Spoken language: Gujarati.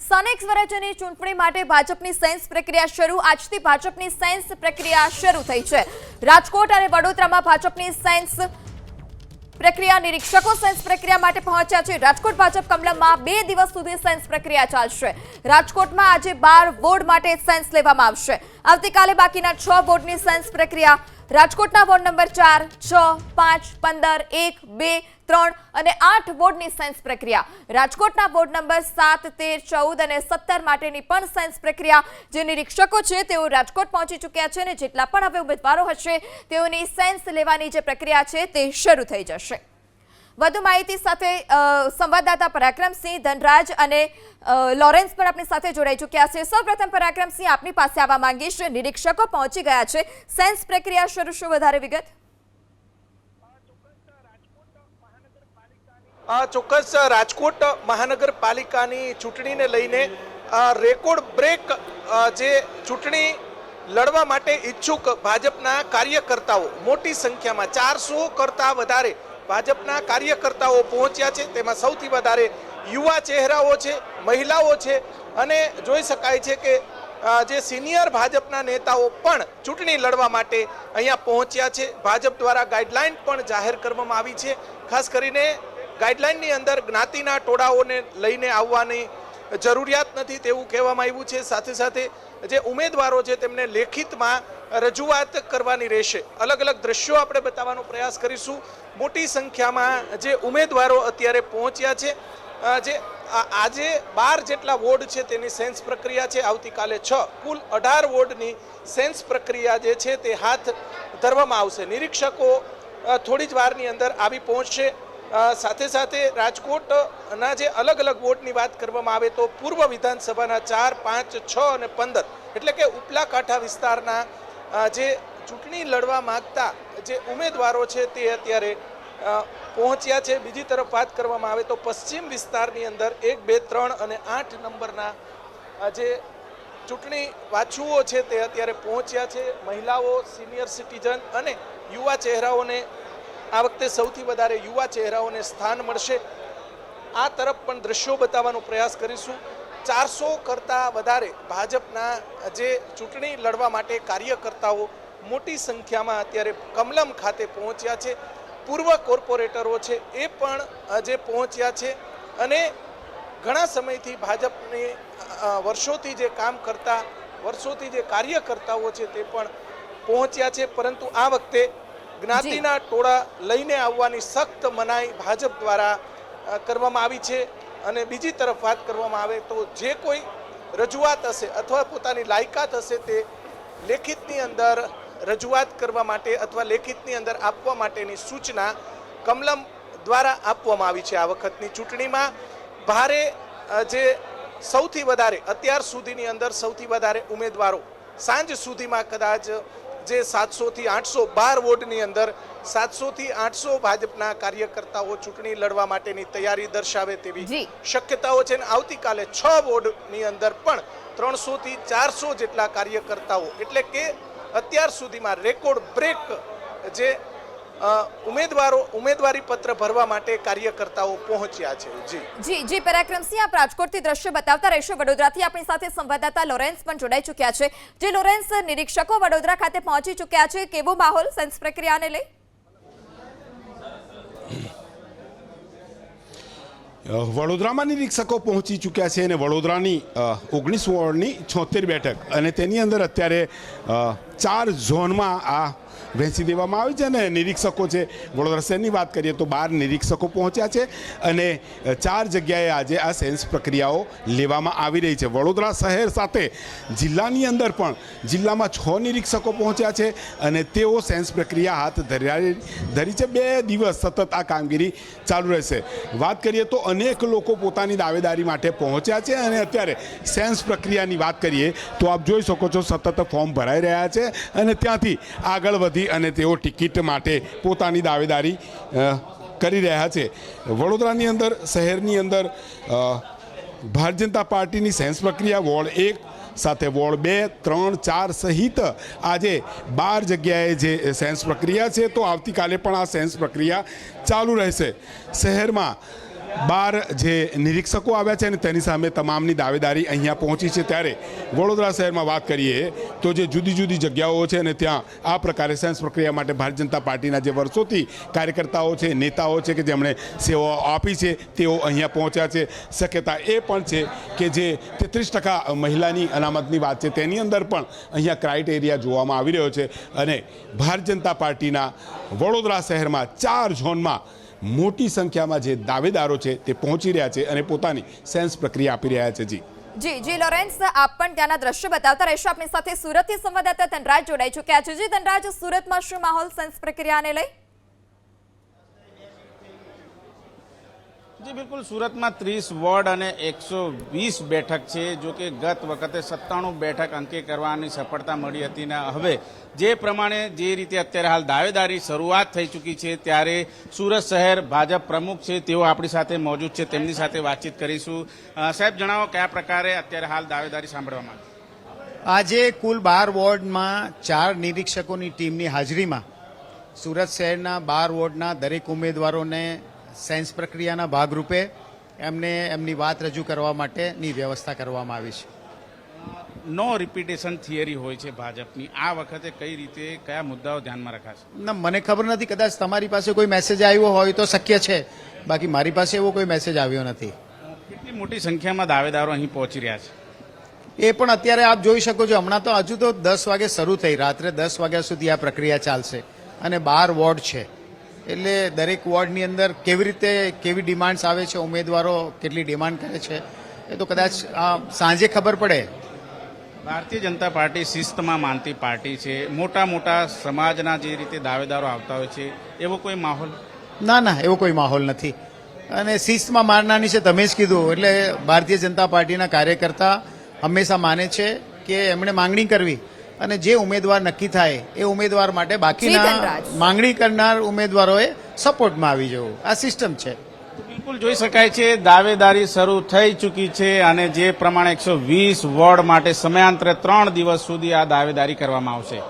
સ્થાનિક સ્વરાજ્યની ચૂંટણી માટે ભાજપની સેન્સ પ્રક્રિયા શરૂ આજથી ભાજપની સેન્સ પ્રક્રિયા શરૂ થઈ છે। રાજકોટ અને વડોદરામાં ભાજપની સેન્સ પ્રક્રિયા નિરીક્ષકો સેન્સ પ્રક્રિયા માટે પહોંચ્યા છે। રાજકોટ ભાજપ કમલમમાં 2 દિવસ સુધી સેન્સ પ્રક્રિયા ચાલશે। રાજકોટમાં આજે 12 વોર્ડ માટે સેન્સ લેવામાં આવશે। આવતીકાલે બાકીના 6 વોર્ડની સેન્સ પ્રક્રિયા રાજકોટના વોર્ડ નંબર 4, 6, 5, 15, 1, 2, 3 અને 8 વોર્ડની સેન્સ પ્રક્રિયા રાજકોટના વોર્ડ નંબર 7, 13, 14 અને 17 માટેની પણ સેન્સ પ્રક્રિયા જે નિરીક્ષકો છે તેઓ રાજકોટ પહોંચી ચૂક્યા છે અને જેટલા પણ હવે ઉમેદવારો હશે તેઓની સેન્સ લેવાની જે પ્રક્રિયા છે તે શરૂ થઈ જશે। વધુ માહિતી સાથે સંવાદદાતા પરાક્રમસિંહ, ધનરાજ અને લોરેન્સ પણ આપણી સાથે જોડાઈ ચૂક્યા છે। સૌપ્રથમ પરાક્રમસિંહ, આપની પાસે આવવા માંગીશ। નિરીક્ષકો પહોંચી ગયા છે, સેન્સ પ્રક્રિયા શરૂ, શું વધારે વિગત? ચોક્કસ રાજકોટ મહાનગરપાલિકાની ચૂંટણીને લઈને રેકોર્ડ બ્રેક જે ચૂંટણી લડવા માટે ઈચ્છુક ભાજપના કાર્યકર્તાઓ મોટી સંખ્યામાં 400 કરતાં વધારે ભાજપના કાર્યકર્તાઓ પહોંચ્યા છે। તેમાં સૌથી વધારે યુવા ચહેરાઓ છે, મહિલાઓ છે અને જોઈ શકાય છે કે જે સિનિયર ભાજપના નેતાઓ પણ ચૂંટણી લડવા માટે અહીંયા પહોંચ્યા છે। ભાજપ દ્વારા ગાઈડલાઈન પણ જાહેર કરવામાં આવી છે। ખાસ કરીને ગાઈડલાઈનની અંદર જ્ઞાતિના ટોળાઓને લઈને આવવાની જરૂરિયાત નથી તેવું કહેવામાં આવ્યું છે। સાથે સાથે જે ઉમેદવારો છે તેમને લેખિતમાં રજૂઆત કરવાની રહેશે। અલગ અલગ દ્રશ્યો આપણે બતાવવાનો પ્રયાસ કરીશું। મોટી સંખ્યામાં જે ઉમેદવારો અત્યારે પહોંચ્યા છે, જે આજે 12 જેટલા વોર્ડ છે તેની સેન્સ પ્રક્રિયા છે, આવતીકાલે 6 કુલ 18 વોર્ડની સેન્સ પ્રક્રિયા જે છે તે હાથ ધરવામાં આવશે। નિરીક્ષકો થોડી જ વારની અંદર આવી પહોંચશે। સાથે સાથે રાજકોટના જે અલગ અલગ વોર્ડની વાત કરવામાં આવે તો પૂર્વ વિધાનસભાના 4, 5, 6 અને 15 એટલે કે ઉપલા કાંઠા વિસ્તારના જે ચૂંટણી લડવા માંગતા જે ઉમેદવારો છે તે અત્યારે પહોંચ્યા છે। બીજી તરફ વાત કરવામાં આવે તો પશ્ચિમ વિસ્તારની અંદર 1, 2, 3 અને 8 નંબરના જે ચૂંટણી વાછુઓ છે તે અત્યારે પહોંચ્યા છે। મહિલાઓ, સિનિયર સિટીઝન અને યુવા ચહેરાઓને આ વખતે સૌથી વધારે યુવા ચહેરાઓને સ્થાન મળશે। આ તરફ પણ દ્રશ્યો બતાવવાનો પ્રયાસ કરીશું। 400 કરતાં વધારે ભાજપના જે ચૂંટણી લડવા માટે કાર્યકર્તાઓ મોટી સંખ્યામાં અત્યારે કમલમ ખાતે પહોંચ્યા છે। પૂર્વ કોર્પોરેટરો છે એ પણ જે પહોંચ્યા છે અને ઘણા સમયથી ભાજપની વર્ષોથી જે કામ કરતા, વર્ષોથી જે કાર્યકર્તાઓ છે તે પણ પહોંચ્યા છે। પરંતુ આ વખતે જ્ઞાતિના ટોળા લઈને આવવાની સખ્ત મનાઈ ભાજપ દ્વારા કરવામાં આવી છે। અને બીજી તરફ વાત કરવામાં આવે તો જે કોઈ રજૂઆત હશે અથવા પોતાની લાયકાત હશે તે લેખિતની અંદર રજૂઆત કરવા માટે અથવા લેખિતની અંદર આપવા માટેની સૂચના કમલમ દ્વારા આપવામાં આવી છે। આ વખતની ચૂંટણીમાં ભારે જે સૌથી વધારે અત્યાર સુધીની અંદર સૌથી વધારે ઉમેદવારો સાંજ સુધીમાં કદાચ જે 700 થી 800 12 વોર્ડની અંદર 700 થી 800 ભાજપના કાર્યકર્તાઓ ચૂંટણી લડવા માટેની તૈયારી દર્શાવે તેવી શક્યતાઓ છે। આવતીકાલે 6 વોર્ડની અંદર પણ 300 થી 400 જેટલા કાર્યકર્તાઓ એટલે કે અત્યાર સુધીમાં રેકોર્ડ બ્રેક જે ઉમેદવારી પત્ર ભરવા માટે કાર્યકર્તાઓ પહોંચ્યા છે। જી પરાક્રમસિંહ, આપ રાજકોટથી દ્રશ્ય બતાવતા રહેશો। વડોદરાથી આપણી સાથે સંવાદદાતા લોરેન્સ પણ જોડાઈ ચૂક્યા છે। જે લોરેન્સ, નિરીક્ષકો વડોદરા ખાતે પહોંચી ચૂક્યા છે, કેવો માહોલ સેન્સ પ્રક્રિયાને લઈ? વડોદરામાં નિરીક્ષકો પહોંચી ચૂક્યા છે અને વડોદરાની 19 વોર્ડની 76 બેઠક અને તેની અંદર અત્યારે 4 ઝોનમાં આ વહેંચી દેવામાં આવી છે અને નિરીક્ષકો છે વડોદરા શહેરની વાત કરીએ તો 12 નિરીક્ષકો પહોંચ્યા છે અને 4 જગ્યાએ આજે આ સેન્સ પ્રક્રિયાઓ લેવામાં આવી રહી છે। વડોદરા શહેર સાથે જિલ્લાની અંદર પણ જિલ્લામાં 6 નિરીક્ષકો પહોંચ્યા છે અને તેઓ સેન્સ પ્રક્રિયા હાથ ધરી છે। 2 દિવસ સતત આ કામગીરી ચાલુ રહેશે। વાત કરીએ તો અનેક લોકો પોતાની દાવેદારી માટે પહોંચ્યા છે અને અત્યારે સેન્સ પ્રક્રિયાની વાત કરીએ તો આપ જોઈ શકો છો સતત ફોર્મ ભરાઈ રહ્યા છે અને ત્યાંથી આગળ વધી અને તેઓ ટિકિટ માટે પોતાની દાવેદારી કરી રહ્યા છે। વડોદરાની અંદર શહેરની અંદર ભારતીય જનતા પાર્ટીની સેન્સ પ્રક્રિયા વોર્ડ 1 સાથે વોર્ડ 2, 3, 4 સહિત આજે 12 જગ્યાએ જે સેન્સ પ્રક્રિયા છે તો આવતીકાલે પણ આ સેન્સ પ્રક્રિયા ચાલુ રહેશે। શહેરમાં 12 જે નિરીક્ષકો આવ્યા છે અને તેની સામે તમામની દાવેદારી અહીંયા પહોંચી છે. ત્યારે વડોદરા શહેરમાં વાત કરીએ તો જે જુદી જુદી જગ્યાઓ છે અને ત્યાં આ પ્રકારે સેન્સ પ્રક્રિયા માટે ભારતીય જનતા પાર્ટીના જે વર્ષોથી કાર્યકર્તાઓ છે, નેતાઓ છે કે જેમણે સેવાઓ આપી છે તેઓ અહીંયા પહોંચ્યા છે. શક્યતા એ પણ છે કે જે 33% મહિલાની અનામતની વાત છે તેની અંદર પણ અહીંયા ક્રાઇટેરિયા જોવામાં આવી રહ્યો છે અને ભારતીય જનતા પાર્ટીના વડોદરા શહેરમાં 4 ઝોનમાં મોટી સંખ્યામાં જે દાવેદારો છે તે પહોંચી રહ્યા છે અને પોતાની સેન્સ પ્રક્રિયા આપી રહ્યા છે. જી લોરેન્સ, આપ પણ ત્યાંના દ્રશ્ય બતાવતા રહેશો. આપણી સાથે સુરતથી સંવાદદાતા ધનરાજ જોડાઈ ચૂક્યા છે. જી ધનરાજ, સુરતમાં શું માહોલ સેન્સ પ્રક્રિયાને લઈ? જી બિલકુલ, સુરતમાં 30 વોર્ડ અને 120 બેઠક છે. જો કે ગત વખતે 97 બેઠક અંકે કરવાની સફળતા મળી હતી ને હવે જે પ્રમાણે જે રીતે અત્યારે હાલ દાવેદારી શરૂઆત થઈ ચૂકી છે ત્યારે સુરત શહેર ભાજપ પ્રમુખ છે તેઓ આપણી સાથે મોજૂદ છે, તેમની સાથે વાતચીત કરીશું. સાહેબ, જણાવો કયા પ્રકારે અત્યારે હાલ દાવેદારી સાંભળવામાં આજે કુલ 12 વોર્ડમાં 4 નિરીક્ષકોની ટીમની હાજરીમાં સુરત શહેરના 12 વોર્ડના દરેક ઉમેદવારોને સેન્સ પ્રક્રિયાના ભાગરૂપે એમને એમની વાત રજૂ કરવા માટેની વ્યવસ્થા કરવામાં આવી છે. નો રિપીટેશન થિયરી હોય છે ભાજપની, આ વખતે કઈ રીતે કયા મુદ્દાઓ ધ્યાનમાં રખાશે? ના, મને ખબર નથી, કદાચ તમારી પાસે કોઈ મેસેજ આવ્યો હોય તો શક્ય છે, બાકી મારી પાસે એવો કોઈ મેસેજ આવ્યો નથી. કેટલી મોટી સંખ્યામાં દાવેદારો અહીં પહોંચી રહ્યા છે એ પણ અત્યારે આપ જોઈ શકો છો. હમણાં તો હજુ તો 10 વાગે શરૂ થઈ, રાત્રે 10 વાગ્યા સુધી આ પ્રક્રિયા ચાલશે અને 12 વોર્ડ છે એટલે દરેક વોર્ડની અંદર કેવી રીતે કેવી ડિમાન્ડ્સ આવે છે, ઉમેદવારો કેટલી ડિમાન્ડ કરે છે એ તો કદાચ સાંજે ખબર પડે. ભારતીય જનતા પાર્ટી શિસ્તમાં માનતી પાર્ટી છે. મોટા મોટા સમાજના જે રીતે દાવેદારો આવતા હોય છે એવો કોઈ માહોલ? ના, એવો કોઈ માહોલ નથી અને શિસ્તમાં માનનાની છે, તમે જ કીધું. એટલે ભારતીય જનતા પાર્ટીના કાર્યકર્તા હંમેશા માને છે કે એમણે માંગણી કરવી અને જે ઉમેદવાર નક્કી થાય એ ઉમેદવાર માટે બાકીના માંગણી કરનાર ઉમેદવારોએ સપોર્ટમાં આવી જવું, આ સિસ્ટમ છે. બિલકુલ જોઈ શકાય છે દાવેદારી શરૂ થઈ ચૂકી છે અને જે પ્રમાણે 120 વોર્ડ માટે સમયાંતરે 3 દિવસ સુધી આ દાવેદારી કરવામાં આવશે.